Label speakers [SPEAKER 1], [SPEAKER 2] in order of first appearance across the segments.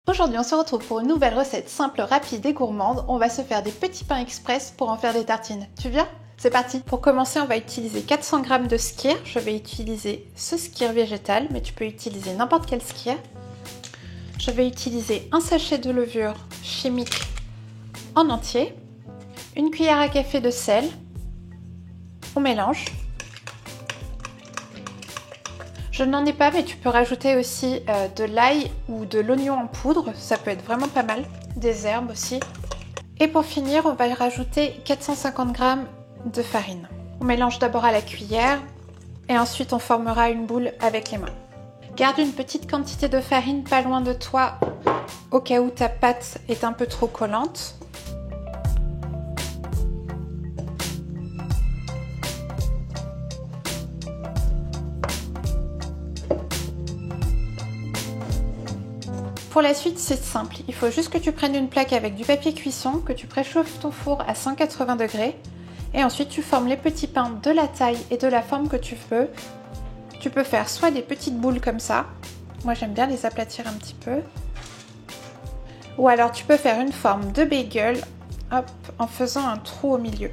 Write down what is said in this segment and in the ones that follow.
[SPEAKER 1] Aujourd'hui, on se retrouve pour une nouvelle recette simple, rapide et gourmande. On va se faire des petits pains express pour en faire des tartines. Tu viens? C'est parti! Pour commencer, on va utiliser 400 g de skyr. Je vais utiliser ce skyr végétal, mais tu peux utiliser n'importe quel skyr. Je vais utiliser un sachet de levure chimique en entier, une cuillère à café de sel. On mélange. Je n'en ai pas, mais tu peux rajouter aussi de l'ail ou de l'oignon en poudre, ça peut être vraiment pas mal, des herbes aussi. Et pour finir, on va rajouter 450 g de farine. On mélange d'abord à la cuillère et ensuite on formera une boule avec les mains. Garde une petite quantité de farine pas loin de toi au cas où ta pâte est un peu trop collante. Pour la suite, c'est simple. Il faut juste que tu prennes une plaque avec du papier cuisson, que tu préchauffes ton four à 180 degrés et ensuite tu formes les petits pains de la taille et de la forme que tu veux. Tu peux faire soit des petites boules comme ça, moi j'aime bien les aplatir un petit peu, ou alors tu peux faire une forme de bagel, hop, en faisant un trou au milieu.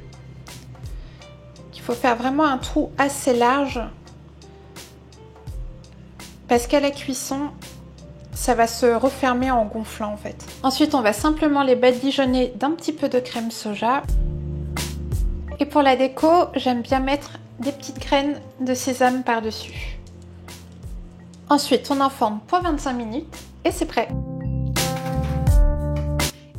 [SPEAKER 1] Il faut faire vraiment un trou assez large parce qu'à la cuisson, ça va se refermer en gonflant en fait. Ensuite, on va simplement les badigeonner d'un petit peu de crème soja. Et pour la déco, j'aime bien mettre des petites graines de sésame par-dessus. Ensuite, on enfourne pour 25 minutes et c'est prêt.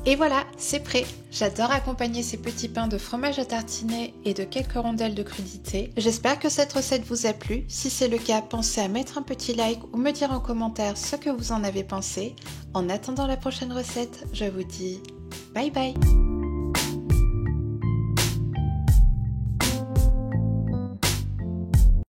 [SPEAKER 1] Et voilà, c'est prêt. J'adore accompagner ces petits pains de fromage à tartiner et de quelques rondelles de crudité. J'espère que cette recette vous a plu. Si c'est le cas, pensez à mettre un petit like ou me dire en commentaire ce que vous en avez pensé. En attendant la prochaine recette, je vous dis bye bye.